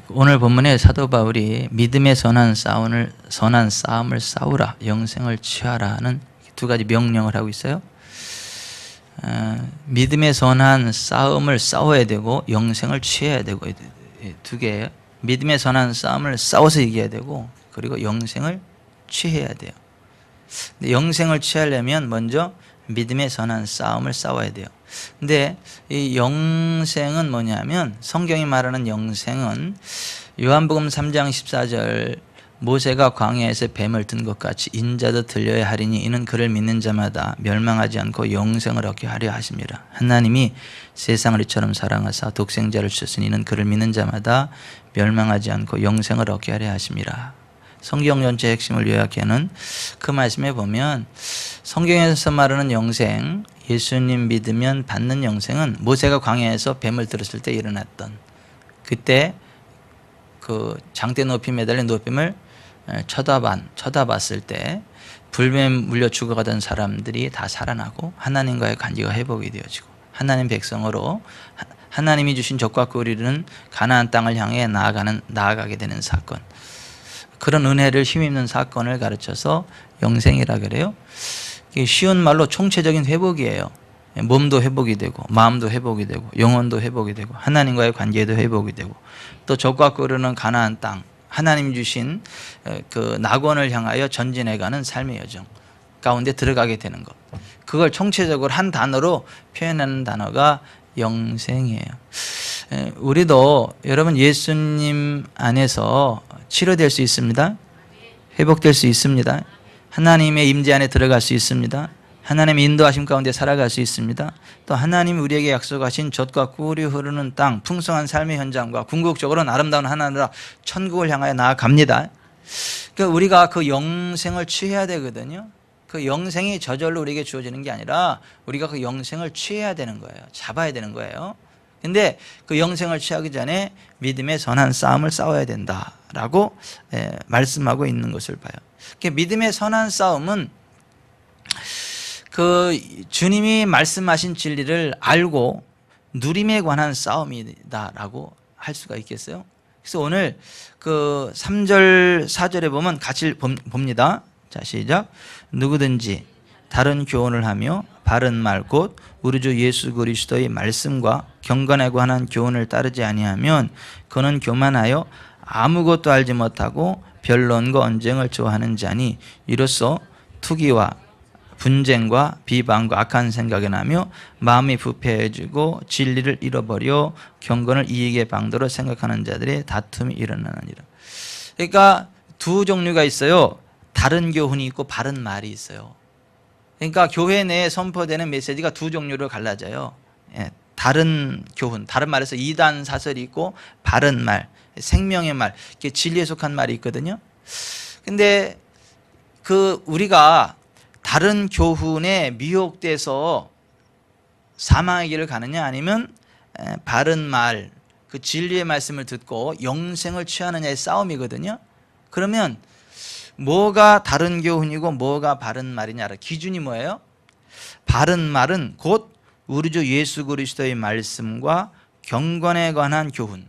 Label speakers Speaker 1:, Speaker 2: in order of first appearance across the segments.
Speaker 1: 오늘 본문에 사도 바울이 믿음의 선한 싸움을 싸우라, 영생을 취하라는 두 가지 명령을 하고 있어요. 믿음의 선한 싸움을 싸워야 되고 영생을 취해야 되고, 두 개. 믿음의 선한 싸움을 싸워서 이겨야 되고, 그리고 영생을 취해야 돼요. 근데 영생을 취하려면 먼저 믿음의 선한 싸움을 싸워야 돼요. 근데 이 영생은 뭐냐면, 성경이 말하는 영생은 요한복음 3장 14절 모세가 광야에서 뱀을 든 것 같이 인자도 들려야 하리니 이는 그를 믿는 자마다 멸망하지 않고 영생을 얻게 하려 하심이라. 하나님이 세상을 이처럼 사랑하사 독생자를 주셨으니 이는 그를 믿는 자마다 멸망하지 않고 영생을 얻게 하려 하심이라. 성경 전체의 핵심을 요약하는 그 말씀에 보면, 성경에서 말하는 영생, 예수님 믿으면 받는 영생은 모세가 광야에서 뱀을 들었을 때 일어났던, 그때 그 장대 높이 매달린 노뱀을 쳐다봤을 때 불뱀 물려 죽어가던 사람들이 다 살아나고 하나님과의 관계가 회복이 되어지고, 하나님 백성으로 하나님이 주신 젖과 꿀이 흐르는 가나안 땅을 향해 나아가게 되는 사건, 그런 은혜를 힘입는 사건을 가르쳐서 영생이라 그래요. 쉬운 말로 총체적인 회복이에요. 몸도 회복이 되고, 마음도 회복이 되고, 영혼도 회복이 되고, 하나님과의 관계도 회복이 되고, 또 젖과 꿀르는 가나안 땅, 하나님 주신 그 낙원을 향하여 전진해가는 삶의 여정 가운데 들어가게 되는 것, 그걸 총체적으로 한 단어로 표현하는 단어가 영생이에요. 우리도 여러분 예수님 안에서 치료될 수 있습니다. 회복될 수 있습니다. 하나님의 임재 안에 들어갈 수 있습니다. 하나님의 인도하심 가운데 살아갈 수 있습니다. 또 하나님이 우리에게 약속하신 젖과 꿀이 흐르는 땅, 풍성한 삶의 현장과 궁극적으로는 아름다운 하나나라 천국을 향하여 나아갑니다. 그러니까 우리가 그 영생을 취해야 되거든요. 그 영생이 저절로 우리에게 주어지는 게 아니라 우리가 그 영생을 취해야 되는 거예요. 잡아야 되는 거예요. 근데 그 영생을 취하기 전에 믿음의 선한 싸움을 싸워야 된다라고 말씀하고 있는 것을 봐요. 믿음의 선한 싸움은 그 주님이 말씀하신 진리를 알고 누림에 관한 싸움이다라고 할 수가 있겠어요? 그래서 오늘 그 3절 4절에 보면 같이 봅니다. 자, 시작. 누구든지 다른 교훈을 하며 바른 말 곧 우리 주 예수 그리스도의 말씀과 경건에 관한 교훈을 따르지 아니하면 그는 교만하여 아무것도 알지 못하고 변론과 언쟁을 좋아하는 자니 이로써 투기와 분쟁과 비방과 악한 생각이 나며 마음이 부패해지고 진리를 잃어버려 경건을 이익의 방도로 생각하는 자들의 다툼이 일어나느니라. 그러니까 두 종류가 있어요. 다른 교훈이 있고 바른 말이 있어요. 그러니까 교회 내에 선포되는 메시지가 두 종류로 갈라져요. 다른 교훈, 다른 말에서 이단 사설이 있고 바른 말, 생명의 말, 진리에 속한 말이 있거든요. 근데 그 우리가 다른 교훈에 미혹돼서 사망의 길을 가느냐, 아니면 바른 말, 그 진리의 말씀을 듣고 영생을 취하느냐의 싸움이거든요. 그러면 뭐가 다른 교훈이고 뭐가 바른 말이냐라 기준이 뭐예요? 바른 말은 곧 우리 주 예수 그리스도의 말씀과 경건에 관한 교훈,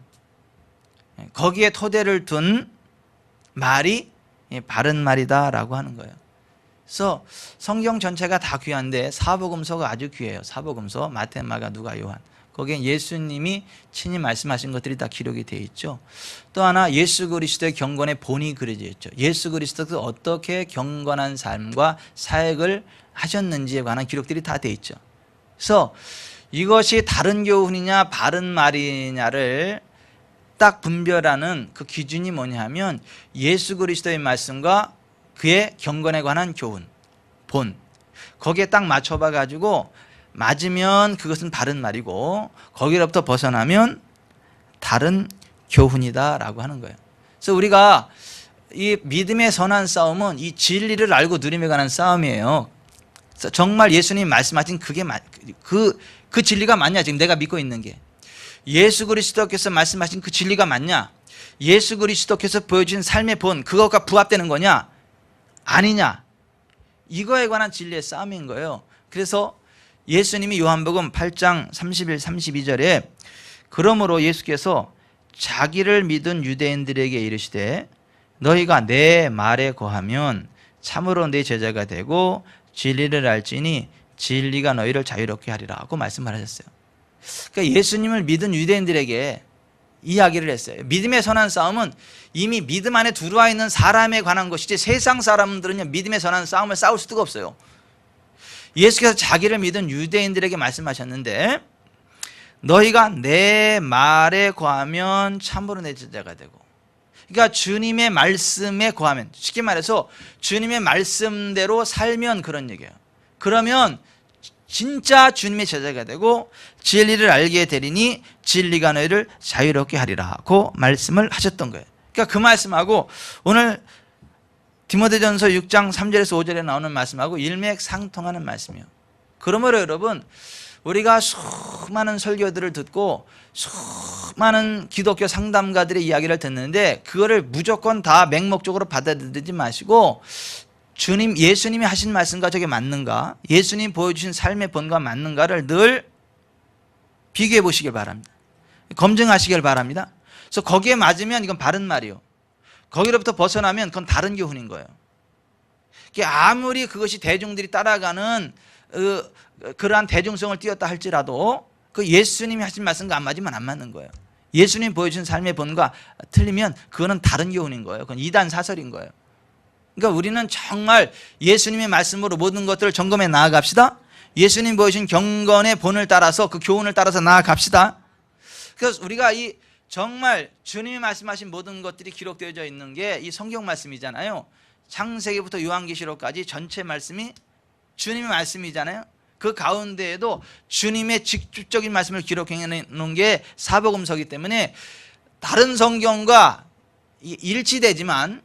Speaker 1: 거기에 토대를 둔 말이 바른 말이다라고 하는 거예요. 그래서 성경 전체가 다 귀한데 사복음서가 아주 귀해요. 사복음서, 마태, 마가, 누가, 요한, 거기에 예수님이 친히 말씀하신 것들이 다 기록이 되어 있죠. 또 하나 예수 그리스도의 경건의 본이 그려져 있죠. 예수 그리스도가 어떻게 경건한 삶과 사역을 하셨는지에 관한 기록들이 다 되어 있죠. 그래서 이것이 다른 교훈이냐 바른 말이냐를 딱 분별하는 그 기준이 뭐냐 하면 예수 그리스도의 말씀과 그의 경건에 관한 교훈, 본, 거기에 딱 맞춰봐 가지고 맞으면 그것은 바른 말이고 거기로부터 벗어나면 다른 교훈이다라고 하는 거예요. 그래서 우리가 이 믿음의 선한 싸움은 이 진리를 알고 누림에 관한 싸움이에요. 그래서 정말 예수님이 말씀하신 그게 그 진리가 맞냐? 지금 내가 믿고 있는 게 예수 그리스도께서 말씀하신 그 진리가 맞냐? 예수 그리스도께서 보여주신 삶의 본, 그것과 부합되는 거냐? 아니냐? 이거에 관한 진리의 싸움인 거예요. 그래서 예수님이 요한복음 8장 31, 32절에 그러므로 예수께서 자기를 믿은 유대인들에게 이르시되 너희가 내 말에 거하면 참으로 내 제자가 되고 진리를 알지니 진리가 너희를 자유롭게 하리라 하고 말씀을 하셨어요. 그러니까 예수님을 믿은 유대인들에게 이야기를 했어요. 믿음의 선한 싸움은 이미 믿음 안에 들어와 있는 사람에 관한 것이지 세상 사람들은요 믿음의 선한 싸움을 싸울 수가 없어요. 예수께서 자기를 믿은 유대인들에게 말씀하셨는데 너희가 내 말에 거하면 참으로 내 제자가 되고, 그러니까 주님의 말씀에 거하면, 쉽게 말해서 주님의 말씀대로 살면 그런 얘기예요. 그러면 진짜 주님의 제자가 되고 진리를 알게 되리니 진리가 너희를 자유롭게 하리라 하고 말씀을 하셨던 거예요. 그러니까 그 말씀하고 오늘 디모데전서 6장 3절에서 5절에 나오는 말씀하고 일맥상통하는 말씀이에요. 그러므로 여러분, 우리가 수많은 설교들을 듣고 수많은 기독교 상담가들의 이야기를 듣는데 그거를 무조건 다 맹목적으로 받아들이지 마시고 예수님이 하신 말씀과 저게 맞는가, 예수님 보여주신 삶의 본과 맞는가를 늘 비교해 보시길 바랍니다. 검증하시길 바랍니다. 그래서 거기에 맞으면 이건 바른 말이요, 거기로부터 벗어나면 그건 다른 교훈인 거예요. 아무리 그것이 대중들이 따라가는 그러한 대중성을 띄었다 할지라도 그 예수님이 하신 말씀과 안 맞으면 안 맞는 거예요. 예수님 보여주신 삶의 본과 틀리면 그거는 다른 교훈인 거예요. 그건 이단 사설인 거예요. 그러니까 우리는 정말 예수님의 말씀으로 모든 것들을 점검해 나아갑시다. 예수님 보여주신 경건의 본을 따라서 그 교훈을 따라서 나아갑시다. 그래서 우리가 이 정말 주님이 말씀하신 모든 것들이 기록되어져 있는 게 이 성경 말씀이잖아요. 창세기부터 요한계시록까지 전체 말씀이 주님의 말씀이잖아요. 그 가운데에도 주님의 직접적인 말씀을 기록해 놓은 게 사복음서이기 때문에 다른 성경과 일치되지만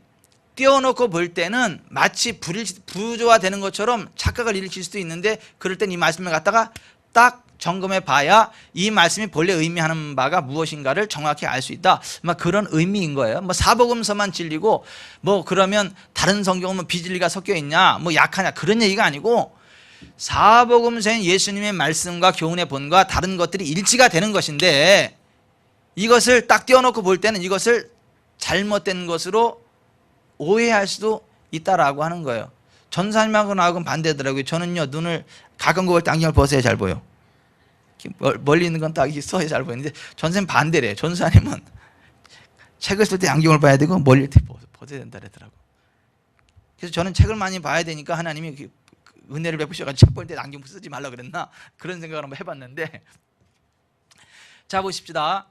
Speaker 1: 띄워놓고 볼 때는 마치 부조화되는 것처럼 착각을 일으킬 수도 있는데, 그럴 땐 이 말씀을 갖다가 딱 점검해 봐야 이 말씀이 본래 의미하는 바가 무엇인가를 정확히 알 수 있다, 그런 의미인 거예요. 사복음서만 진리고 그러면 다른 성경은 비진리가 섞여 있냐, 약하냐, 그런 얘기가 아니고 사복음서인 예수님의 말씀과 교훈의 본과 다른 것들이 일치가 되는 것인데, 이것을 딱 띄워놓고 볼 때는 이것을 잘못된 것으로 오해할 수도 있다라고 하는 거예요. 전사님하고 나하고는 반대더라고요. 저는요, 눈을 가까운 거 볼 때 안경을 벗어야 잘 보여. 멀리 있는 건 딱 써야 잘 보이는데 전사님 반대래요. 전사님은 책을 쓸 때 안경을 봐야 되고 멀리 있을 때 벗어야 된다 그러더라고. 그래서 저는 책을 많이 봐야 되니까 하나님이 은혜를 베푸셔가지고 책 볼 때 안경 쓰지 말라 그랬나, 그런 생각을 한번 해봤는데, 자 보십시다.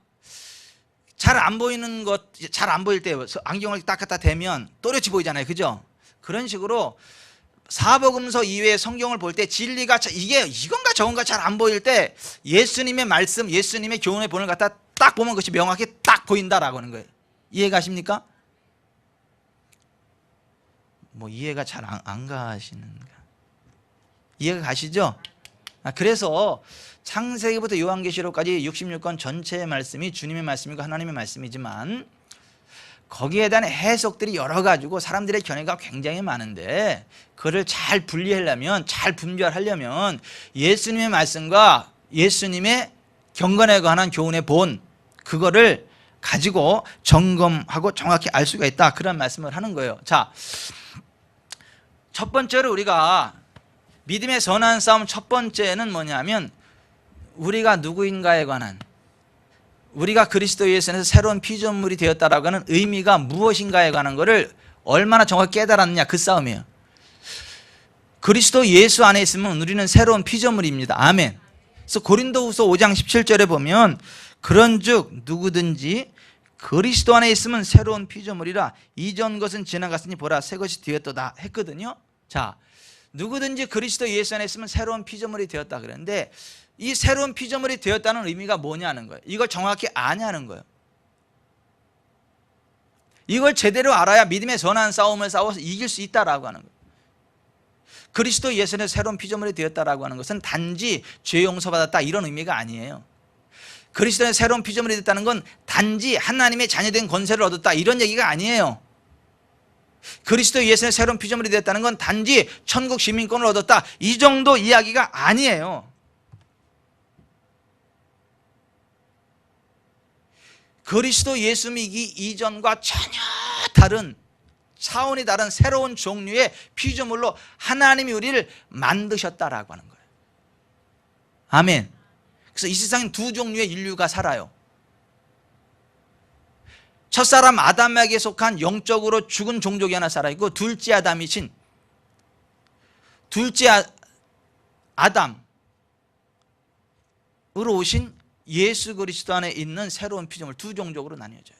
Speaker 1: 잘 안 보이는 것, 잘 안 보일 때 안경을 딱 갖다 대면 또렷이 보이잖아요, 그죠? 그런 식으로 사복음서 이외의 성경을 볼 때 진리가 이건가 저건가 잘 안 보일 때 예수님의 말씀, 예수님의 교훈의 본을 갖다 딱 보면 그것이 명확히 딱 보인다라고 하는 거예요. 이해가십니까? 이해가 잘 안 가시는가? 이해가 가시죠? 그래서 창세기부터 요한계시록까지 66권 전체의 말씀이 주님의 말씀이고 하나님의 말씀이지만 거기에 대한 해석들이 여러 가지고 사람들의 견해가 굉장히 많은데, 그걸 잘 분리하려면, 잘 분별하려면 예수님의 말씀과 예수님의 경건에 관한 교훈의 본, 그거를 가지고 점검하고 정확히 알 수가 있다, 그런 말씀을 하는 거예요. 자, 첫 번째로 우리가 믿음의 선한 싸움 첫 번째는 뭐냐면, 우리가 누구인가에 관한, 우리가 그리스도 예수에서 새로운 피조물이 되었다라고 하는 의미가 무엇인가에 관한 것을 얼마나 정확히 깨달았느냐, 그 싸움이에요. 그리스도 예수 안에 있으면 우리는 새로운 피조물입니다. 아멘. 그래서 고린도후서 5장 17절에 보면 그런즉 누구든지 그리스도 안에 있으면 새로운 피조물이라 이전 것은 지나갔으니 보라 새 것이 되었도다 했거든요. 자, 누구든지 그리스도 예수 안에 있으면 새로운 피조물이 되었다 그랬는데, 이 새로운 피조물이 되었다는 의미가 뭐냐는 거예요. 이걸 정확히 아냐는 거예요. 이걸 제대로 알아야 믿음의 선한 싸움을 싸워서 이길 수 있다라고 하는 거예요. 그리스도 예수 안에 새로운 피조물이 되었다라고 하는 것은 단지 죄 용서받았다 이런 의미가 아니에요. 그리스도의 새로운 피조물이 됐다는 건 단지 하나님의 자녀된 권세를 얻었다 이런 얘기가 아니에요. 그리스도 예수의 새로운 피조물이 됐다는 건 단지 천국 시민권을 얻었다 이 정도 이야기가 아니에요. 그리스도 예수 믿기 이전과 전혀 다른 차원이 다른 새로운 종류의 피조물로 하나님이 우리를 만드셨다라고 하는 거예요. 아멘. 그래서 이 세상엔 두 종류의 인류가 살아요. 첫사람 아담에게 속한 영적으로 죽은 종족이 하나 살아있고, 둘째 아담이신 둘째 아담으로 오신 예수 그리스도 안에 있는 새로운 피조물, 두 종족으로 나뉘어져요.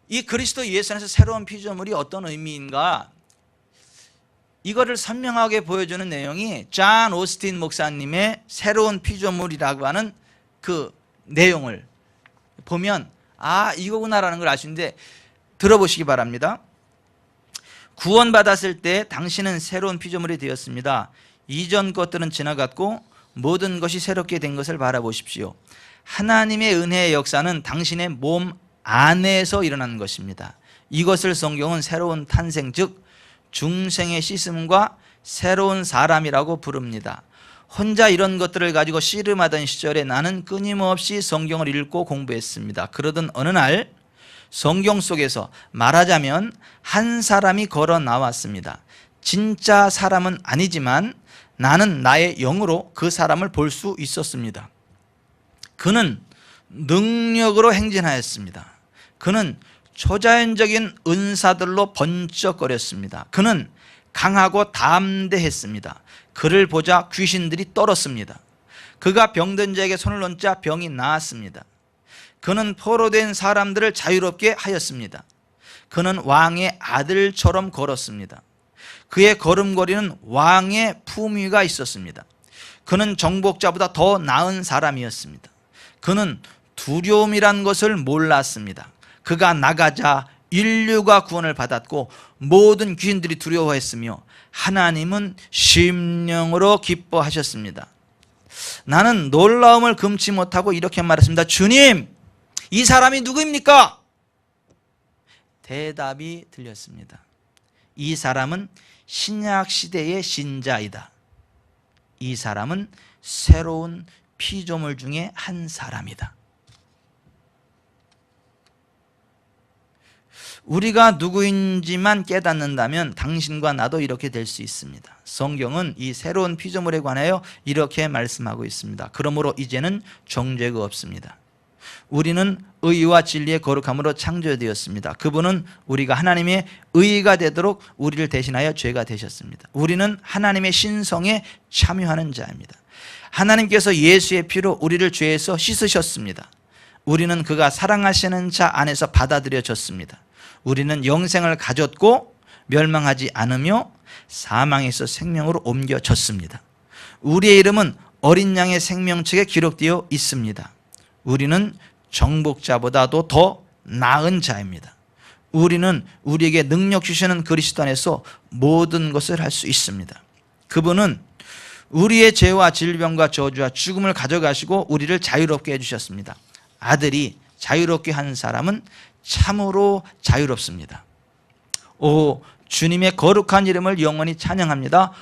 Speaker 1: 이 그리스도 예수 안에서 새로운 피조물이 어떤 의미인가, 이거를 선명하게 보여주는 내용이 존 오스틴 목사님의 새로운 피조물이라고 하는 그 내용을 보면 이거구나라는 걸 아시는데, 들어보시기 바랍니다. 구원받았을 때 당신은 새로운 피조물이 되었습니다. 이전 것들은 지나갔고 모든 것이 새롭게 된 것을 바라보십시오. 하나님의 은혜의 역사는 당신의 몸 안에서 일어나는 것입니다. 이것을 성경은 새로운 탄생, 즉 중생의 씻음과 새로운 사람이라고 부릅니다. 혼자 이런 것들을 가지고 씨름하던 시절에 나는 끊임없이 성경을 읽고 공부했습니다. 그러던 어느 날 성경 속에서 말하자면 한 사람이 걸어 나왔습니다. 진짜 사람은 아니지만 나는 나의 영으로 그 사람을 볼 수 있었습니다. 그는 능력으로 행진하였습니다. 그는 초자연적인 은사들로 번쩍거렸습니다. 그는 강하고 담대했습니다. 그를 보자 귀신들이 떨었습니다. 그가 병든 자에게 손을 얹자 병이 나았습니다. 그는 포로된 사람들을 자유롭게 하였습니다. 그는 왕의 아들처럼 걸었습니다. 그의 걸음걸이는 왕의 품위가 있었습니다. 그는 정복자보다 더 나은 사람이었습니다. 그는 두려움이란 것을 몰랐습니다. 그가 나가자 인류가 구원을 받았고 모든 귀신들이 두려워했으며 하나님은 심령으로 기뻐하셨습니다. 나는 놀라움을 금치 못하고 이렇게 말했습니다. 주님, 이 사람이 누구입니까? 대답이 들렸습니다. 이 사람은 신약 시대의 신자이다. 이 사람은 새로운 피조물 중에 한 사람이다. 우리가 누구인지만 깨닫는다면 당신과 나도 이렇게 될 수 있습니다. 성경은 이 새로운 피조물에 관하여 이렇게 말씀하고 있습니다. 그러므로 이제는 정죄가 없습니다. 우리는 의와 진리의 거룩함으로 창조되었습니다. 그분은 우리가 하나님의 의가 되도록 우리를 대신하여 죄가 되셨습니다. 우리는 하나님의 신성에 참여하는 자입니다. 하나님께서 예수의 피로 우리를 죄에서 씻으셨습니다. 우리는 그가 사랑하시는 자 안에서 받아들여졌습니다. 우리는 영생을 가졌고 멸망하지 않으며 사망에서 생명으로 옮겨졌습니다. 우리의 이름은 어린 양의 생명책에 기록되어 있습니다. 우리는 정복자보다도 더 나은 자입니다. 우리는 우리에게 능력 주시는 그리스도 안에서 모든 것을 할 수 있습니다. 그분은 우리의 죄와 질병과 저주와 죽음을 가져가시고 우리를 자유롭게 해주셨습니다. 아들이 자유롭게 한 사람은 참으로 자유롭습니다. 오, 주님의 거룩한 이름을 영원히 찬양합니다.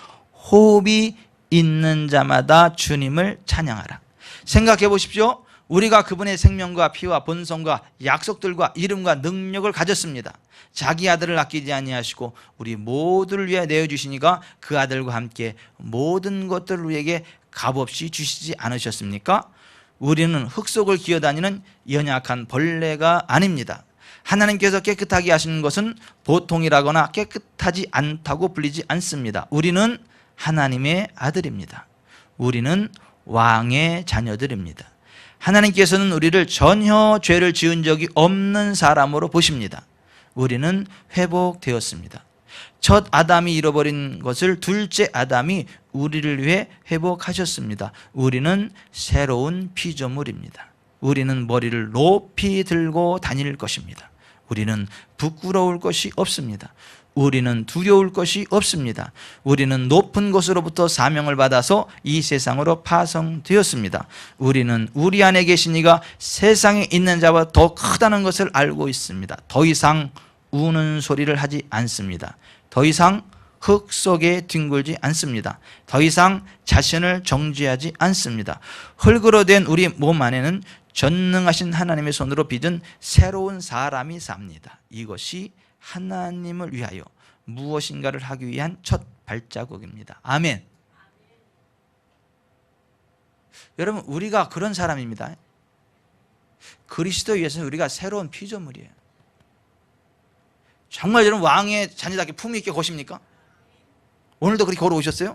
Speaker 1: 호흡이 있는 자마다 주님을 찬양하라. 생각해 보십시오. 우리가 그분의 생명과 피와 본성과 약속들과 이름과 능력을 가졌습니다. 자기 아들을 아끼지 아니하시고 우리 모두를 위해 내어주시니까 그 아들과 함께 모든 것들을 우리에게 값없이 주시지 않으셨습니까? 우리는 흙 속을 기어다니는 연약한 벌레가 아닙니다. 하나님께서 깨끗하게 하시는 것은 보통이라거나 깨끗하지 않다고 불리지 않습니다. 우리는 하나님의 아들입니다. 우리는 왕의 자녀들입니다. 하나님께서는 우리를 전혀 죄를 지은 적이 없는 사람으로 보십니다. 우리는 회복되었습니다. 첫 아담이 잃어버린 것을 둘째 아담이 우리를 위해 회복하셨습니다. 우리는 새로운 피조물입니다. 우리는 머리를 높이 들고 다닐 것입니다. 우리는 부끄러울 것이 없습니다. 우리는 두려울 것이 없습니다. 우리는 높은 곳으로부터 사명을 받아서 이 세상으로 파송되었습니다. 우리는 우리 안에 계신 이가 세상에 있는 자보다 더 크다는 것을 알고 있습니다. 더 이상 우는 소리를 하지 않습니다. 더 이상 흙 속에 뒹굴지 않습니다. 더 이상 자신을 정죄하지 않습니다. 흙으로 된 우리 몸 안에는 전능하신 하나님의 손으로 빚은 새로운 사람이 삽니다. 이것이 하나님을 위하여 무엇인가를 하기 위한 첫 발자국입니다. 아멘. 여러분, 우리가 그런 사람입니다. 그리스도에 의해서 우리가 새로운 피조물이에요. 정말 여러분 왕의 자녀답게 품위 있게 거십니까? 오늘도 그렇게 걸어오셨어요?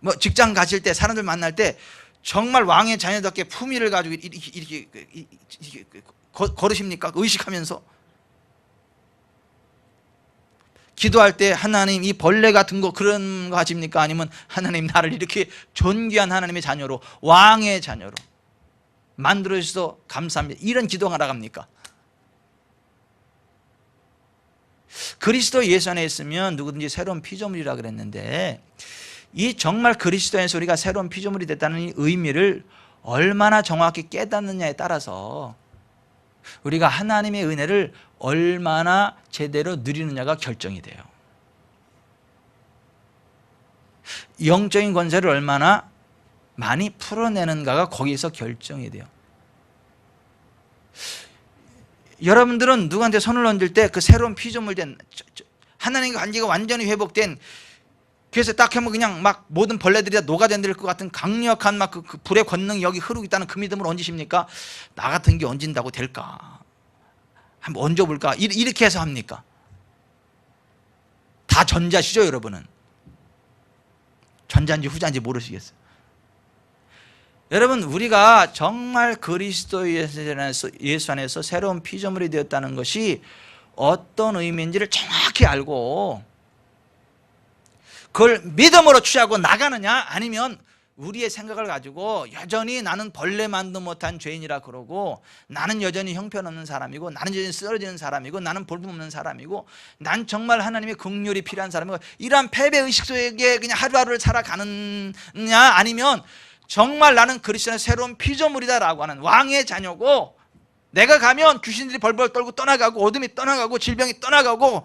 Speaker 1: 뭐 직장 가실 때, 사람들 만날 때 정말 왕의 자녀답게 품위를 가지고 이렇게 걸으십니까? 의식하면서 기도할 때 하나님 이 벌레 같은 거 그런 거 하십니까? 아니면 하나님 나를 이렇게 존귀한 하나님의 자녀로, 왕의 자녀로 만들어 주셔서 감사합니다, 이런 기도가 나갑니까? 그리스도 예수 안에 있으면 누구든지 새로운 피조물이라 그랬는데, 이 정말 그리스도 안에서 우리가 새로운 피조물이 됐다는 이 의미를 얼마나 정확히 깨닫느냐에 따라서 우리가 하나님의 은혜를 얼마나 제대로 누리느냐가 결정이 돼요. 영적인 권세를 얼마나 많이 풀어내는가가 거기서 결정이 돼요. 여러분들은 누구한테 손을 얹을 때 그 새로운 피조물 된 하나님과 관계가 완전히 회복된, 그래서 딱 하면 그냥 막 모든 벌레들이 다 녹아내릴 것 같은 강력한 막 그 불의 권능이 여기 흐르고 있다는 그 믿음을 얹으십니까? 나 같은 게 얹은다고 될까? 한번 얹어볼까? 이렇게 해서 합니까? 다 전자시죠, 여러분은? 전자인지 후자인지 모르시겠어요. 여러분, 우리가 정말 그리스도 예수 안에서 새로운 피조물이 되었다는 것이 어떤 의미인지를 정확히 알고 그걸 믿음으로 취하고 나가느냐, 아니면 우리의 생각을 가지고 여전히 나는 벌레만도 못한 죄인이라 그러고, 나는 여전히 형편없는 사람이고, 나는 여전히 쓰러지는 사람이고, 나는 볼품없는 사람이고, 난 정말 하나님의 긍휼이 필요한 사람이고, 이러한 패배의식 속에 그냥 하루하루를 살아가느냐, 아니면 정말 나는 그리스도의 새로운 피조물이다라고 하는 왕의 자녀고, 내가 가면 귀신들이 벌벌 떨고 떠나가고, 어둠이 떠나가고, 질병이 떠나가고,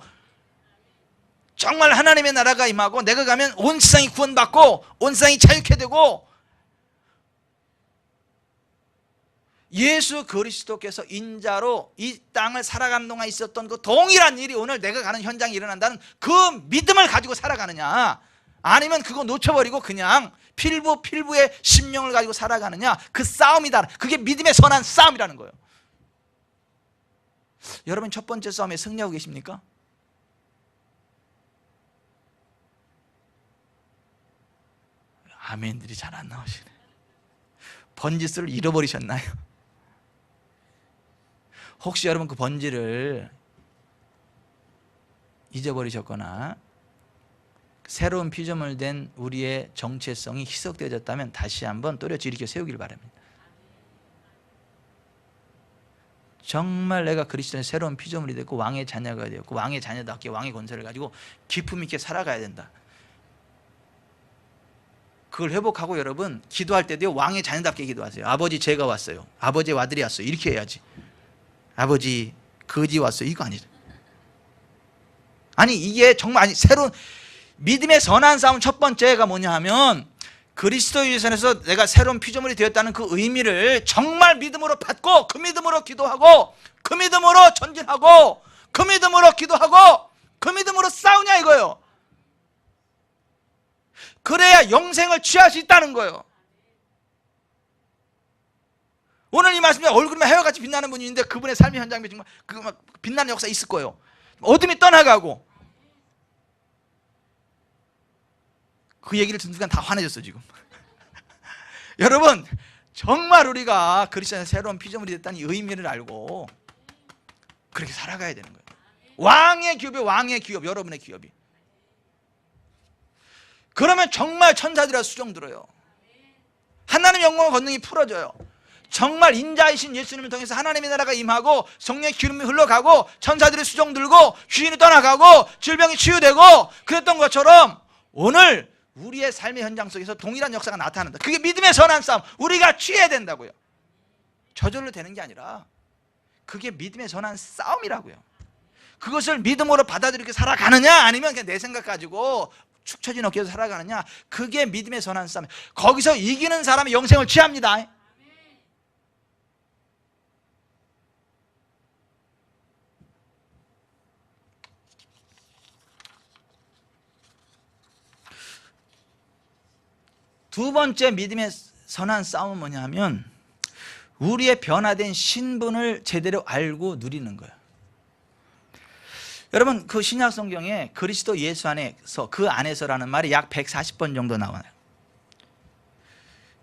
Speaker 1: 정말 하나님의 나라가 임하고, 내가 가면 온 세상이 구원받고 온 세상이 자유케 되고, 예수 그리스도께서 인자로 이 땅을 살아가는 동안 있었던 그 동일한 일이 오늘 내가 가는 현장에 일어난다는 그 믿음을 가지고 살아가느냐, 아니면 그거 놓쳐버리고 그냥 필부의 신명을 가지고 살아가느냐, 그 싸움이다. 그게 믿음의 선한 싸움이라는 거예요. 여러분, 첫 번째 싸움에 승리하고 계십니까? 아멘들이 잘 안 나오시네. 번지수를 잃어버리셨나요? 혹시 여러분 그 번지를 잊어버리셨거나 새로운 피조물 된 우리의 정체성이 희석되어졌다면 다시 한번 또렷이 일으켜 세우길 바랍니다. 정말 내가 그리스도의 새로운 피조물이 됐고 왕의 자녀가 되었고, 왕의 자녀답게 왕의 권세를 가지고 기품 있게 살아가야 된다. 그걸 회복하고 여러분, 기도할 때도요, 왕의 자녀답게 기도하세요. 아버지, 제가 왔어요. 아버지의 아들이 왔어요. 이렇게 해야지. 아버지, 거지 왔어요. 이거 아니죠. 아니, 이게 정말 새로운 믿음의 선한 싸움 첫 번째가 뭐냐 하면, 그리스도의 유산에서 내가 새로운 피조물이 되었다는 그 의미를 정말 믿음으로 받고, 그 믿음으로 기도하고, 그 믿음으로 전진하고, 그 믿음으로 기도하고, 그 믿음으로 싸우냐 이거예요. 그래야 영생을 취할 수 있다는 거예요. 오늘 이 말씀에 얼굴만 해와같이 빛나는 분이 있는데, 그분의 삶의 현장에 정말 그 빛나는 역사 있을 거예요. 어둠이 떠나가고. 그 얘기를 듣는 순간 다 화내졌어 지금. 여러분, 정말 우리가 그리스도의 새로운 피조물이 됐다는 의미를 알고 그렇게 살아가야 되는 거예요. 왕의 기업이, 왕의 기업, 여러분의 기업이. 그러면 정말 천사들이 수종 들어요. 하나님의 영광과 권능이 풀어져요. 정말 인자이신 예수님을 통해서 하나님의 나라가 임하고, 성령의 기름이 흘러가고, 천사들이 수종 들고, 귀신이 떠나가고, 질병이 치유되고, 그랬던 것처럼 오늘 우리의 삶의 현장 속에서 동일한 역사가 나타난다. 그게 믿음의 선한 싸움. 우리가 취해야 된다고요. 저절로 되는 게 아니라 그게 믿음의 선한 싸움이라고요. 그것을 믿음으로 받아들이고 살아가느냐, 아니면 그냥 내 생각 가지고 축 처진 어깨에서 살아가느냐, 그게 믿음의 선한 싸움. 거기서 이기는 사람이 영생을 취합니다. 두 번째 믿음의 선한 싸움은 뭐냐면 우리의 변화된 신분을 제대로 알고 누리는 거예요. 여러분, 그 신약 성경에 그리스도 예수 안에서, 그 안에서라는 말이 약 140번 정도 나와요.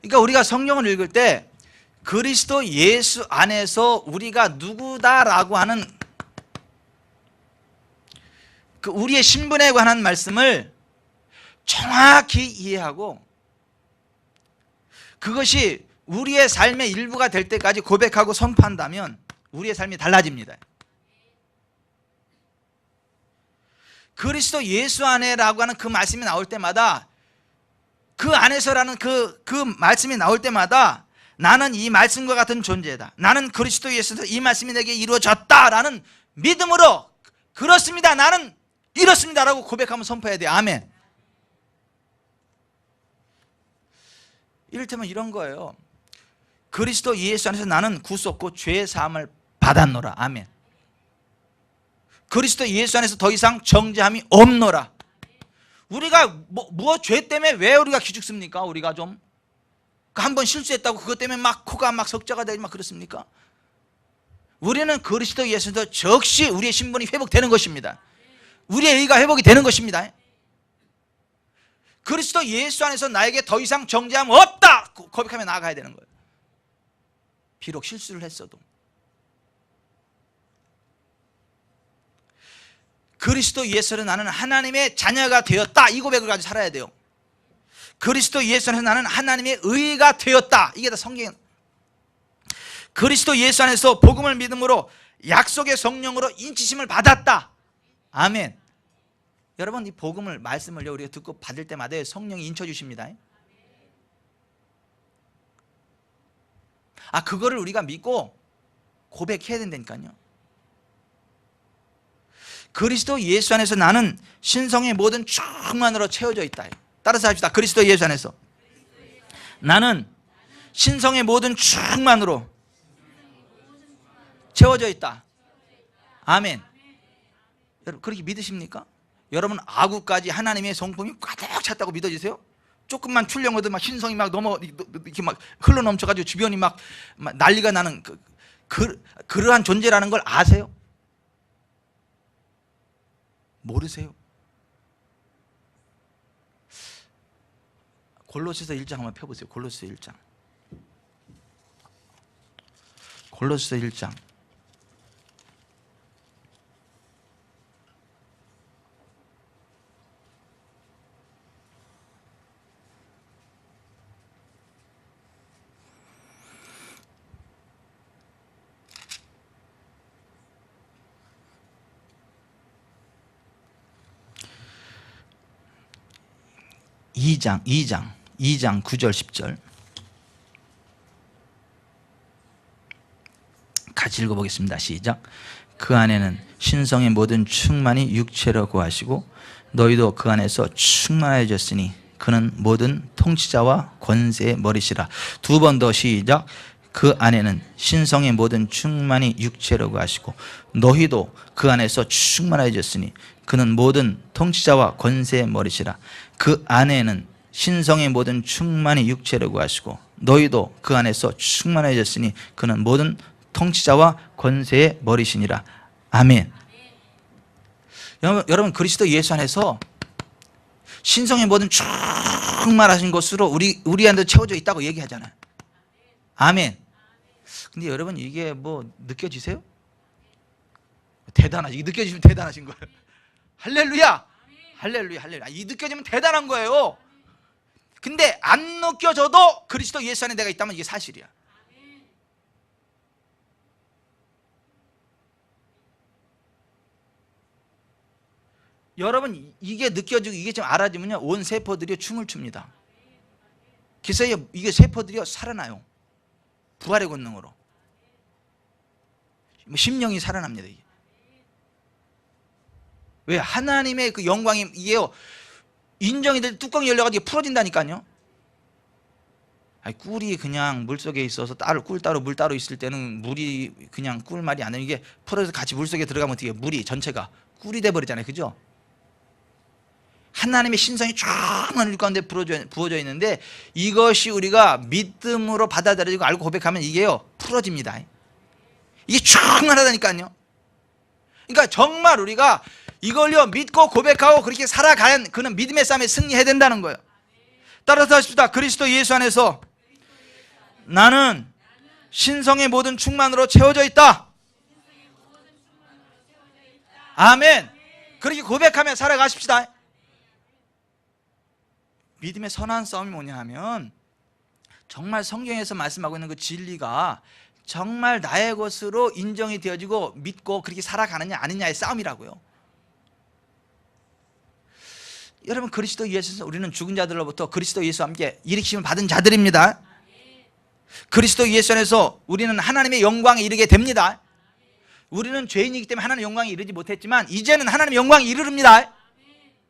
Speaker 1: 그러니까 우리가 성경을 읽을 때 그리스도 예수 안에서 우리가 누구다라고 하는 그 우리의 신분에 관한 말씀을 정확히 이해하고 그것이 우리의 삶의 일부가 될 때까지 고백하고 선포한다면 우리의 삶이 달라집니다. 그리스도 예수 안에라고 하는 그 말씀이 나올 때마다, 그 안에서라는 그 말씀이 나올 때마다 나는 이 말씀과 같은 존재다, 나는 그리스도 예수에서 이 말씀이 내게 이루어졌다라는 믿음으로 그렇습니다, 나는 이렇습니다라고 고백하면 선포해야 돼요. 아멘. 이를테면 이런 거예요. 그리스도 예수 안에서 나는 구속고 죄 사함을 받았노라. 아멘. 그리스도 예수 안에서 더 이상 정죄함이 없노라. 우리가 죄 때문에 왜 우리가 기죽습니까? 우리가 좀 한번 실수했다고 그것 때문에 막 코가 막 석자가 되고 막 그렇습니까? 우리는 그리스도 예수에서 즉시 우리의 신분이 회복되는 것입니다. 우리의 의가 회복이 되는 것입니다. 그리스도 예수 안에서 나에게 더 이상 정죄함 없다 고백하며 나아가야 되는 거예요. 비록 실수를 했어도. 그리스도 예수로 나는 하나님의 자녀가 되었다, 이 고백을 가지고 살아야 돼요. 그리스도 예수 안에서 나는 하나님의 의가 되었다, 이게 다 성경. 그리스도 예수 안에서 복음을 믿음으로 약속의 성령으로 인치심을 받았다. 아멘. 여러분, 이 복음을, 말씀을요, 우리가 듣고 받을 때마다 성령이 인쳐주십니다. 그거를 우리가 믿고 고백해야 된다니까요. 그리스도 예수 안에서 나는 신성의 모든 충만으로 채워져 있다. 따라서 합시다. 그리스도 예수 안에서 나는 신성의 모든 충만으로 채워져 있다. 아멘. 여러분, 그렇게 믿으십니까? 여러분, 아구까지 하나님의 성품이 가득 찼다고 믿어지세요? 조금만 출렁어도 막 신성이 막 이렇게 막 흘러 넘쳐가지고 주변이 막 난리가 나는 그러한 존재라는 걸 아세요? 모르세요? 골로새서 1장 한번 펴보세요. 골로새서 1장. 골로새서 1장. 이 2장 9절 10절 같이 읽어보겠습니다. 시작. 그 안에는 신성의 모든 충만이 육체로 거하시고 너희도 그 안에서 충만해졌으니 그는 모든 통치자와 권세의 머리시라. 두 번 더 시작. 그 안에는 신성의 모든 충만이 육체로 거하시고 너희도 그 안에서 충만해졌으니 그는 모든 통치자와 권세의 머리시라. 그 안에는 신성의 모든 충만이 육체로 거하시고 너희도 그 안에서 충만해졌으니 그는 모든 통치자와 권세의 머리시니라. 아멘. 여러분, 그리스도 예수 안에서 신성의 모든 충만하신 것으로 우리한테 채워져 있다고 얘기하잖아요. 아멘. 근데 여러분, 이게 뭐 느껴지세요? 대단하지. 이게 느껴지면 대단하신 거예요. 할렐루야. 할렐루야, 할렐루야. 이 느껴지면 대단한 거예요. 근데 안 느껴져도 그리스도 예수 안에 내가 있다면 이게 사실이야. 여러분, 이게 느껴지고 이게 좀 알아지면요, 온 세포들이 춤을 춥니다. 그래서 이게 세포들이 살아나요. 부활의 권능으로 심령이 살아납니다. 이게. 왜? 하나님의 그 영광이 이게요, 인정이 될 때 뚜껑이 열려가지고 풀어진다니까요. 아니, 꿀이 그냥 물속에 있어서 꿀 따로 물 따로 있을 때는 물이 그냥 꿀말이 안 되는, 이게 풀어서 같이 물속에 들어가면 어떻게 물이 전체가 꿀이 돼버리잖아요. 그죠? 하나님의 신성이 쫙 하늘 가운데 부어져 있는데 이것이 우리가 믿음으로 받아들여지고 알고 고백하면 이게요 풀어집니다. 이게 충만하다니까요. 그러니까 정말 우리가 이걸요 믿고 고백하고 그렇게 살아가는 그는 믿음의 싸움에 승리해야 된다는 거예요. 따라서 하십시다. 그리스도 예수 안에서 나는 신성의 모든 충만으로 채워져 있다. 아멘. 그렇게 고백하며 살아가십시다. 믿음의 선한 싸움이 뭐냐 하면 정말 성경에서 말씀하고 있는 그 진리가 정말 나의 것으로 인정이 되어지고 믿고 그렇게 살아가느냐 아니냐의 싸움이라고요. 여러분, 그리스도 예수에서 우리는 죽은 자들로부터 그리스도 예수와 함께 일으키심을 받은 자들입니다. 그리스도 예수 안에서 우리는 하나님의 영광에 이르게 됩니다. 우리는 죄인이기 때문에 하나님의 영광에 이르지 못했지만 이제는 하나님의 영광에 이르릅니다.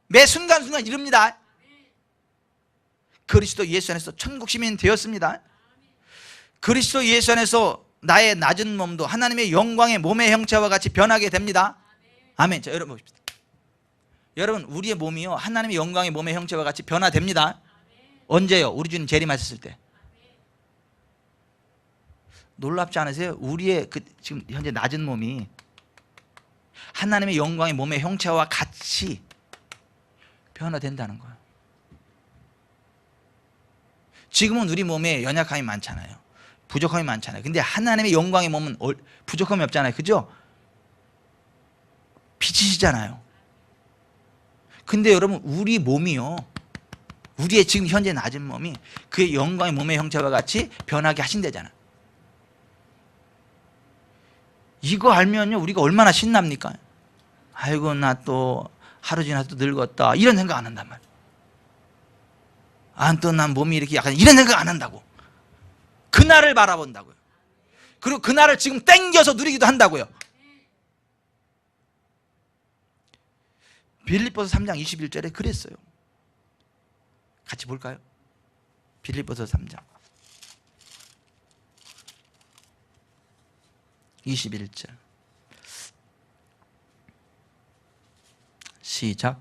Speaker 1: 매 순간순간 이릅니다. 그리스도 예수 안에서 천국 시민 되었습니다. 그리스도 예수 안에서 나의 낮은 몸도 하나님의 영광의 몸의 형체와 같이 변하게 됩니다. 아멘. 자, 여러분 보십시다. 여러분, 우리의 몸이요 하나님의 영광의 몸의 형체와 같이 변화됩니다. 언제요? 우리 주님 재림하셨을 때. 놀랍지 않으세요? 우리의 지금 현재 낮은 몸이 하나님의 영광의 몸의 형체와 같이 변화된다는 거예요. 지금은 우리 몸에 연약함이 많잖아요. 부족함이 많잖아요. 근데 하나님의 영광의 몸은 부족함이 없잖아요. 그죠? 빛이시잖아요. 근데 여러분, 우리 몸이요 우리의 지금 현재 낮은 몸이 그의 영광의 몸의 형체와 같이 변하게 하신다잖아요. 이거 알면요 우리가 얼마나 신납니까? 아이고, 나 또 하루 지나서 늙었다 이런 생각 안 한단 말이에요. 또 난 몸이 이렇게 약간 이런 생각 안 한다고. 그날을 바라본다고요. 그리고 그날을 지금 땡겨서 누리기도 한다고요. 빌립보서 3장 21절에 그랬어요. 같이 볼까요? 빌립보서 3장 21절 시작.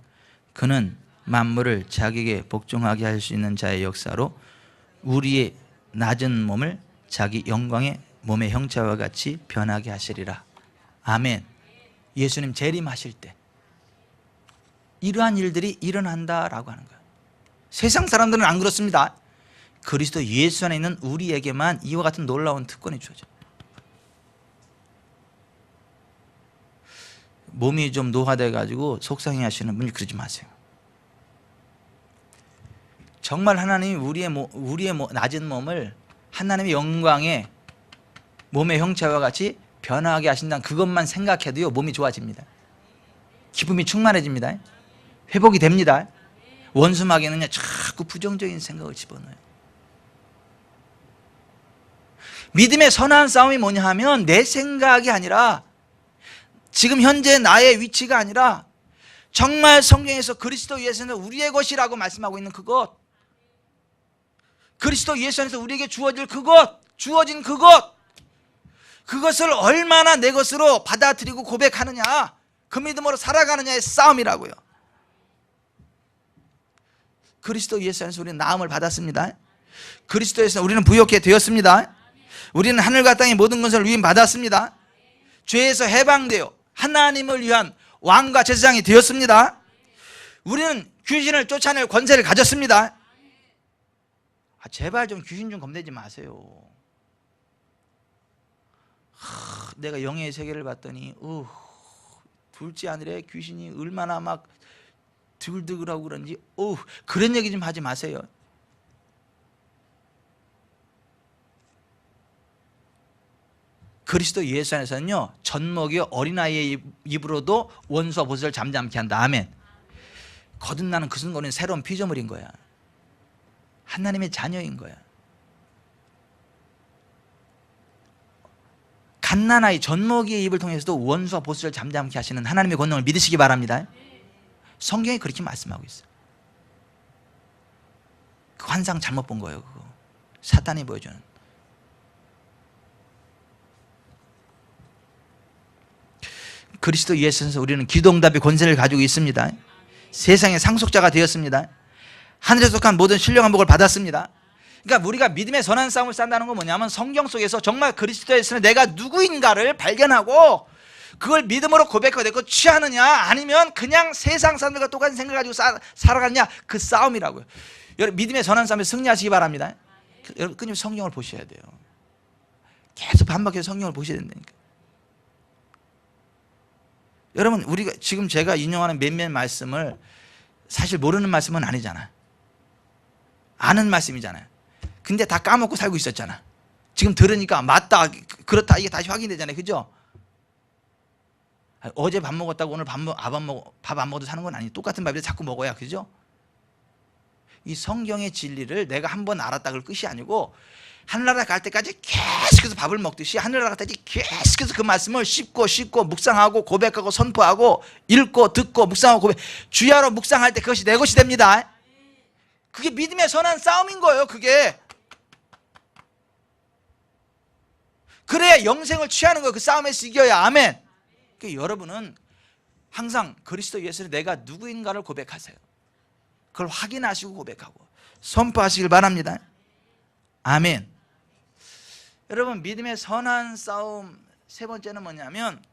Speaker 1: 그는 만물을 자기에게 복종하게 할 수 있는 자의 역사로 우리의 낮은 몸을 자기 영광의 몸의 형체와 같이 변하게 하시리라. 아멘. 예수님 재림하실 때 이러한 일들이 일어난다라고 하는 거예요. 세상 사람들은 안 그렇습니다. 그리스도 예수 안에 있는 우리에게만 이와 같은 놀라운 특권이 주어져요. 몸이 좀 노화돼 가지고 속상해 하시는 분이 그러지 마세요. 정말 하나님이 우리의 낮은 몸을 하나님의 영광의 몸의 형체와 같이 변화하게 하신다는 그것만 생각해도요 몸이 좋아집니다. 기쁨이 충만해집니다. 회복이 됩니다. 원수마귀는요 자꾸 부정적인 생각을 집어넣어요. 믿음의 선한 싸움이 뭐냐 하면 내 생각이 아니라 지금 현재 나의 위치가 아니라 정말 성경에서 그리스도 예수는 우리의 것이라고 말씀하고 있는 그것, 그리스도 예수 안에서 우리에게 주어질 그것, 주어진 그것을 얼마나 내 것으로 받아들이고 고백하느냐, 그 믿음으로 살아가느냐의 싸움이라고요. 그리스도 예수 안에서 우리는 나음을 받았습니다. 그리스도에서 우리는 부욕해 되었습니다. 우리는 하늘과 땅의 모든 것을 위임 받았습니다. 죄에서 해방되어 하나님을 위한 왕과 제사장이 되었습니다. 우리는 귀신을 쫓아낼 권세를 가졌습니다. 제발 좀 귀신 좀 겁내지 마세요. 내가 영의 세계를 봤더니 둘째 하늘에 귀신이 얼마나 막 드글드글하고 그런지 그런 얘기 좀 하지 마세요. 그리스도 예수 안에서는요 젖먹이 어린아이의 입으로도 원수와 보스를 잠잠케 한다. 아멘. 거듭나는 그 순간은 새로운 피조물인 거야. 하나님의 자녀인 거야. 갓난아이 젖먹이의 입을 통해서도 원수와 보스를 잠잠케 하시는 하나님의 권능을 믿으시기 바랍니다. 성경이 그렇게 말씀하고 있어요. 그 환상 잘못 본 거예요. 그거 사탄이 보여주는. 그리스도 예수에서 우리는 기도응답의 권세를 가지고 있습니다. 세상의 상속자가 되었습니다. 하늘에 속한 모든 신령한 복을 받았습니다. 그러니까 우리가 믿음의 선한 싸움을 산다는 건 뭐냐면 성경 속에서 정말 그리스도에서는 내가 누구인가를 발견하고 그걸 믿음으로 고백하고 내고 취하느냐 아니면 그냥 세상 사람들과 똑같은 생각을 가지고 살아가느냐, 그 싸움이라고요. 여러분 믿음의 선한 싸움에 승리하시기 바랍니다. 여러분 끊임없이 성경을 보셔야 돼요. 계속 반복해서 성경을 보셔야 된다니까. 여러분 우리가 지금 제가 인용하는 몇몇 말씀을 사실 모르는 말씀은 아니잖아요. 아는 말씀이잖아요. 근데 다 까먹고 살고 있었잖아. 지금 들으니까 맞다, 그렇다, 이게 다시 확인되잖아요. 그죠? 어제 밥 먹었다고 오늘 밥 안 먹어도 사는 건 아니에요. 똑같은 밥인데 자꾸 먹어야. 그죠? 이 성경의 진리를 내가 한번 알았다 그럴 끝이 아니고 하늘나라 갈 때까지 계속해서 밥을 먹듯이 하늘나라 갈 때까지 계속해서 그 말씀을 씹고 묵상하고 고백하고 선포하고 읽고 듣고 묵상하고 고백, 주야로 묵상할 때 그것이 내 것이 됩니다. 그게 믿음의 선한 싸움인 거예요. 그게 그래야 영생을 취하는 거예요. 그 싸움에서 이겨야. 아멘. 그러니까 여러분은 항상 그리스도 예수를 내가 누구인가를 고백하세요. 그걸 확인하시고 고백하고 선포하시길 바랍니다. 아멘. 여러분 믿음의 선한 싸움 세 번째는 뭐냐면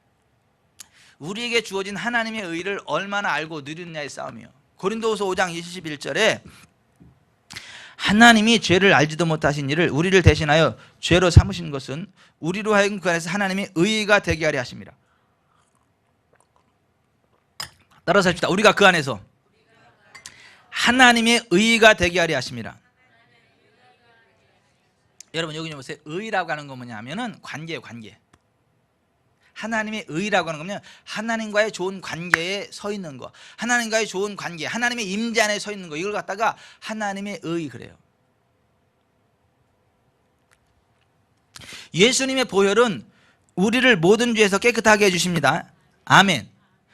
Speaker 1: 우리에게 주어진 하나님의 의를 얼마나 알고 누리느냐의 싸움이에요. 고린도후서 5장 21절에 하나님이 죄를 알지도 못하신 이를 우리를 대신하여 죄로 삼으신 것은 우리로 하여금 그 안에서 하나님의 의가 되게 하려 하십니다. 따라서 합시다. 우리가 그 안에서 하나님의 의가 되게 하려 하십니다. 여러분 여기 좀 보세요. 의라고 하는 건 뭐냐면은 관계예요. 관계. 하나님의 의라고 하는 거면 하나님과의 좋은 관계에 서 있는 거, 하나님과의 좋은 관계, 하나님의 임재 안에 서 있는 거, 이걸 갖다가 하나님의 의 그래요. 예수님의 보혈은 우리를 모든 죄에서 깨끗하게 해주십니다. 아멘.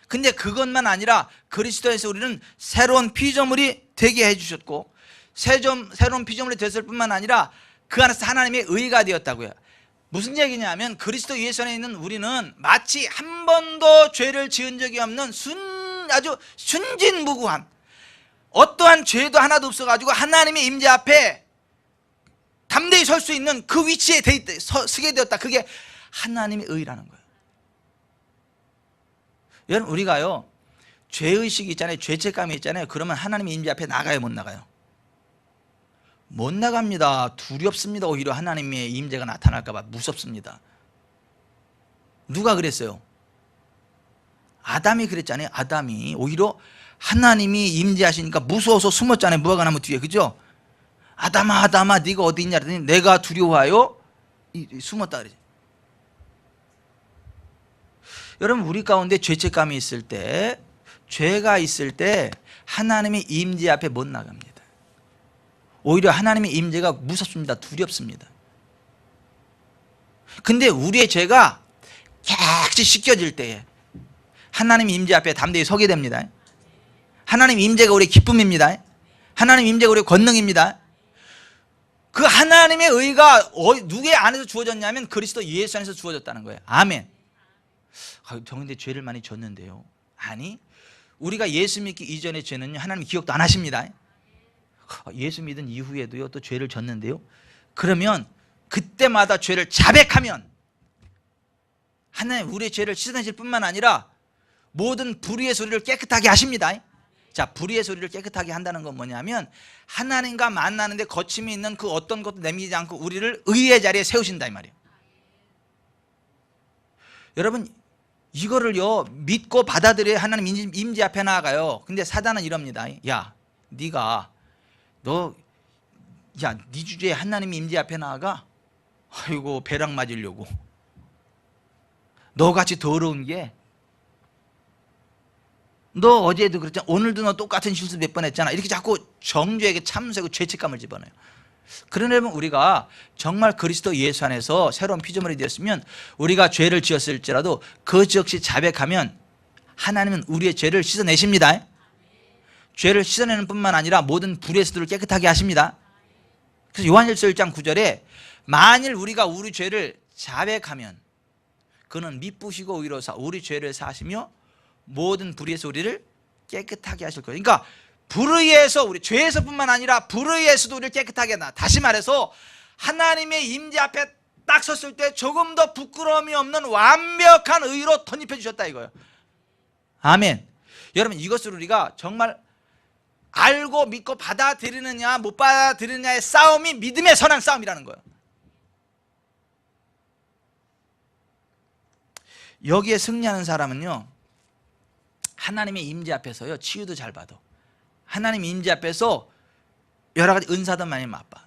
Speaker 1: 근데 그것만 아니라 그리스도에서 우리는 새로운 피조물이 되게 해주셨고 새로운 피조물이 됐을 뿐만 아니라 그 안에서 하나님의 의가 되었다고요. 무슨 얘기냐면 그리스도 예수 안에 있는 우리는 마치 한 번도 죄를 지은 적이 없는 아주 순진무구한 어떠한 죄도 하나도 없어가지고 하나님의 임재 앞에 담대히 설 수 있는 그 위치에 서게 되었다. 그게 하나님의 의라는 거예요. 여러분 우리가요 죄의식이 있잖아요. 죄책감이 있잖아요. 그러면 하나님의 임재 앞에 나가요, 못 나가요? 못 나갑니다. 두렵습니다. 오히려 하나님의 임재가 나타날까 봐 무섭습니다. 누가 그랬어요? 아담이 그랬잖아요. 아담이 오히려 하나님이 임재하시니까 무서워서 숨었잖아요. 무화과나무 뒤에. 그죠? 아담아 아담아 네가 어디 있냐 그랬더니 내가 두려워하여 숨었다 그러죠. 여러분 우리 가운데 죄책감이 있을 때, 죄가 있을 때 하나님의 임재 앞에 못 나갑니다. 오히려 하나님의 임재가 무섭습니다. 두렵습니다. 근데 우리의 죄가 깨끗이 씻겨질 때에 하나님 임재 앞에 담대히 서게 됩니다. 하나님 임재가 우리의 기쁨입니다. 하나님 임재가 우리의 권능입니다. 그 하나님의 의가 누구의 안에서 주어졌냐면 그리스도 예수 안에서 주어졌다는 거예요. 아멘. 근데 죄를 많이 졌는데요. 아니, 우리가 예수 믿기 이전의 죄는 하나님 기억도 안 하십니다. 예수 믿은 이후에도요 또 죄를 졌는데요. 그러면 그때마다 죄를 자백하면 하나님 우리의 죄를 씻어내실 뿐만 아니라 모든 불의의 소리를 깨끗하게 하십니다. 자, 불의의 소리를 깨끗하게 한다는 건 뭐냐면 하나님과 만나는데 거침이 있는 그 어떤 것도 남기지 않고 우리를 의의 자리에 세우신다 이 말이에요. 여러분 이거를요 믿고 받아들여야 하나님 임재 앞에 나아가요. 근데 사단은 이럽니다. 야, 네가 네 주제에 하나님 임재 앞에 나아가? 아이고 벼락 맞으려고. 너같이 더러운 게 너 어제도 그랬잖아. 오늘도 너 똑같은 실수 몇 번 했잖아. 이렇게 자꾸 정죄에게 참수하고 죄책감을 집어넣어요. 그러려면 우리가 정말 그리스도 예수 안에서 새로운 피조물이 되었으면 우리가 죄를 지었을지라도 그 즉시 자백하면 하나님은 우리의 죄를 씻어내십니다. 죄를 씻어내는 뿐만 아니라 모든 불의에서도 깨끗하게 하십니다. 그래서 요한일서 1장 9절에 만일 우리가 우리 죄를 자백하면 그는 미쁘시고 의로사 우리 죄를 사하시며 모든 불의에서 우리를 깨끗하게 하실 거예요. 그러니까 불의에서 우리 죄에서뿐만 아니라 불의에서도 우리를 깨끗하게 한다. 다시 말해서 하나님의 임재 앞에 딱 섰을 때 조금 더 부끄러움이 없는 완벽한 의로 덧입혀 주셨다 이거예요. 아멘. 여러분 이것을 우리가 정말 알고 믿고 받아들이느냐 못 받아들이느냐의 싸움이 믿음의 선한 싸움이라는 거예요. 여기에 승리하는 사람은요 하나님의 임재 앞에서요 치유도 잘 받아. 하나님 임재 앞에서 여러 가지 은사도 많이 맛봐.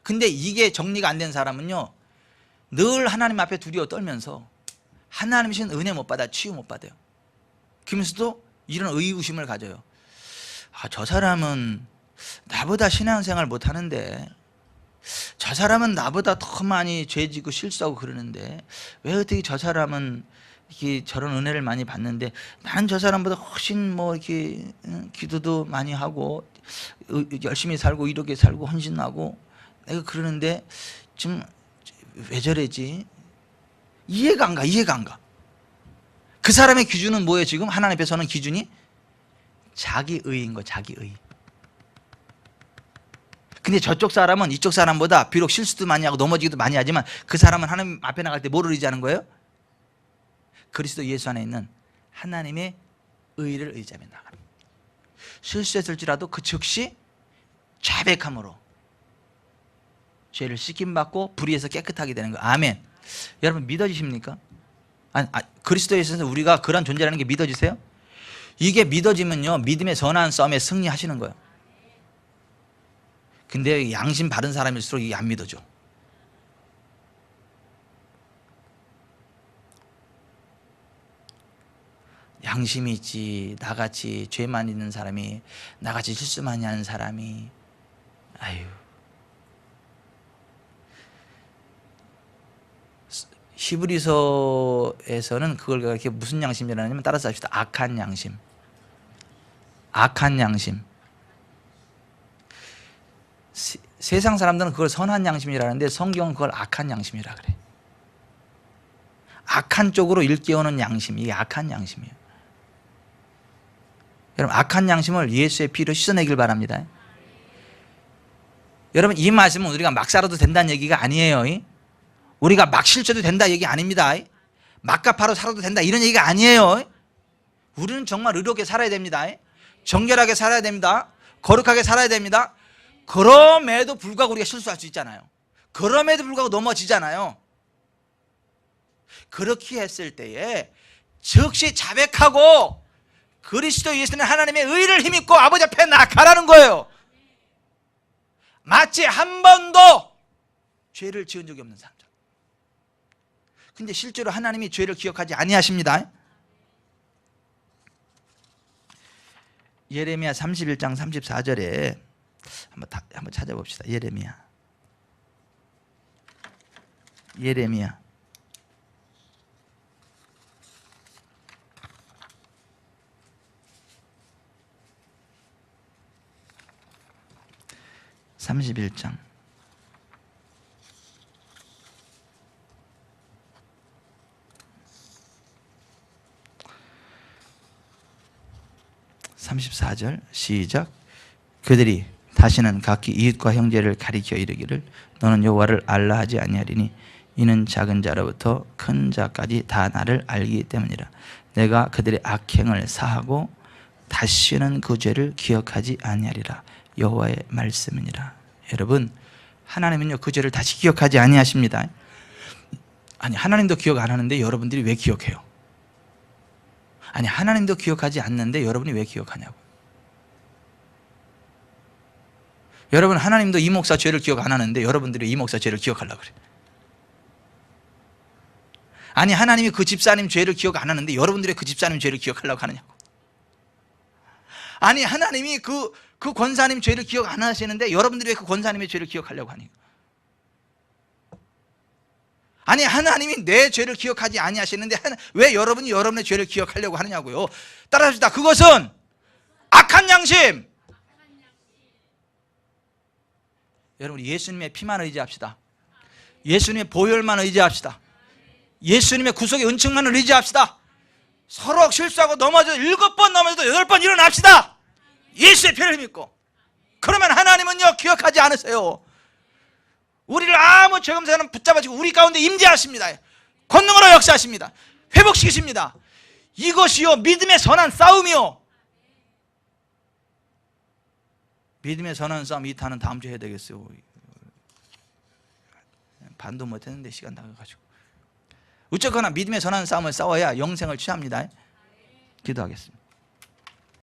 Speaker 1: 근데 이게 정리가 안 된 사람은요 늘 하나님 앞에 두려워 떨면서 하나님 신 은혜 못 받아 치유 못 받아요. 그러면서도 이런 의구심을 가져요. 아, 저 사람은 나보다 신앙생활 못 하는데 저 사람은 나보다 더 많이 죄지고 실수하고 그러는데 왜 어떻게 저 사람은 이렇게 저런 은혜를 많이 받는데 나는 저 사람보다 훨씬 뭐 이렇게 기도도 많이 하고 열심히 살고 이렇게 살고 헌신하고 내가 그러는데 지금 왜 저래지? 이해가 안 가. 그 사람의 기준은 뭐예요? 지금 하나님 앞에서는 기준이 자기의인 거, 자기의. 근데 저쪽 사람은 이쪽 사람보다 비록 실수도 많이 하고 넘어지기도 많이 하지만 그 사람은 하나님 앞에 나갈 때 뭐를 의지하는 거예요? 그리스도 예수 안에 있는 하나님의 의를 의지하며 나가는 거예요. 실수했을지라도 그 즉시 자백함으로 죄를 씻김받고 불의에서 깨끗하게 되는 거예요. 아멘. 여러분 믿어지십니까? 그리스도에 있어서 우리가 그런 존재라는 게 믿어지세요? 이게 믿어지면요 믿음의 선한 싸움에 승리하시는 거예요. 근데 양심 바른 사람일수록 이게 안 믿어져. 양심이 있지 나같이 죄만 있는 사람이 나같이 실수 많이 하는 사람이 아유 히브리서에서는 그걸 이렇게 무슨 양심이라냐면 따라서 합시다. 악한 양심. 악한 양심. 세상 사람들은 그걸 선한 양심이라는데 성경은 그걸 악한 양심이라 그래. 악한 쪽으로 일깨우는 양심, 이게 악한 양심이에요. 여러분 악한 양심을 예수의 피로 씻어내길 바랍니다. 여러분 이 말씀은 우리가 막 살아도 된다는 얘기가 아니에요. 우리가 막 실죄도 된다 얘기 아닙니다. 막가파로 살아도 된다 이런 얘기가 아니에요. 우리는 정말 의롭게 살아야 됩니다. 정결하게 살아야 됩니다. 거룩하게 살아야 됩니다. 그럼에도 불구하고 우리가 실수할 수 있잖아요. 그럼에도 불구하고 넘어지잖아요. 그렇게 했을 때에 즉시 자백하고 그리스도 예수는 하나님의 의를 힘입고 아버지 앞에 나가라는 거예요. 마치 한 번도 죄를 지은 적이 없는 사람. 근데 실제로 하나님이 죄를 기억하지 아니하십니다. 예레미야 31장 34절에 한번 찾아봅시다. 예레미야 31장 34절 시작. 그들이 다시는 각기 이웃과 형제를 가리켜 이르기를 너는 여호와를 알라 하지 아니하리니 이는 작은 자로부터 큰 자까지 다 나를 알기 때문이라. 내가 그들의 악행을 사하고 다시는 그 죄를 기억하지 아니하리라. 여호와의 말씀이니라. 여러분 하나님은요 그 죄를 다시 기억하지 아니하십니다. 아니 하나님도 기억 안 하는데 여러분들이 왜 기억해요? 아니 하나님도 기억하지 않는데 여러분이 왜 기억하냐고. 여러분 하나님도 이 목사 죄를 기억 안 하는데 여러분들이 이 목사 죄를 기억하려고 그래. 아니 하나님이 그 집사님 죄를 기억 안 하는데 여러분들이 그 집사님 죄를 기억하려고 하느냐고. 아니 하나님이 그 권사님 죄를 기억 안 하시는데 여러분들이 왜 그 권사님의 죄를 기억하려고 하니? 아니 하나님이 내 죄를 기억하지 아니하시는데 왜 여러분이 여러분의 죄를 기억하려고 하느냐고요. 따라합시다. 그것은 악한 양심. 여러분 예수님의 피만 의지합시다. 예수님의 보혈만 의지합시다. 예수님의 구속의 은총만을 의지합시다. 서로 실수하고 넘어져도 7번 넘어져도 8번 일어납시다. 예수의 피를 믿고. 그러면 하나님은요 기억하지 않으세요. 우리를 아무 죄검사는 붙잡아주고 우리 가운데 임재하십니다. 권능으로 역사하십니다. 회복시키십니다. 이것이요 믿음의 선한 싸움이요. 믿음의 선한 싸움 2탄은 다음 주에 해야 되겠어요. 반도 못했는데 시간 나가가지고. 어쨌거나 믿음의 선한 싸움을 싸워야 영생을 취합니다. 기도하겠습니다.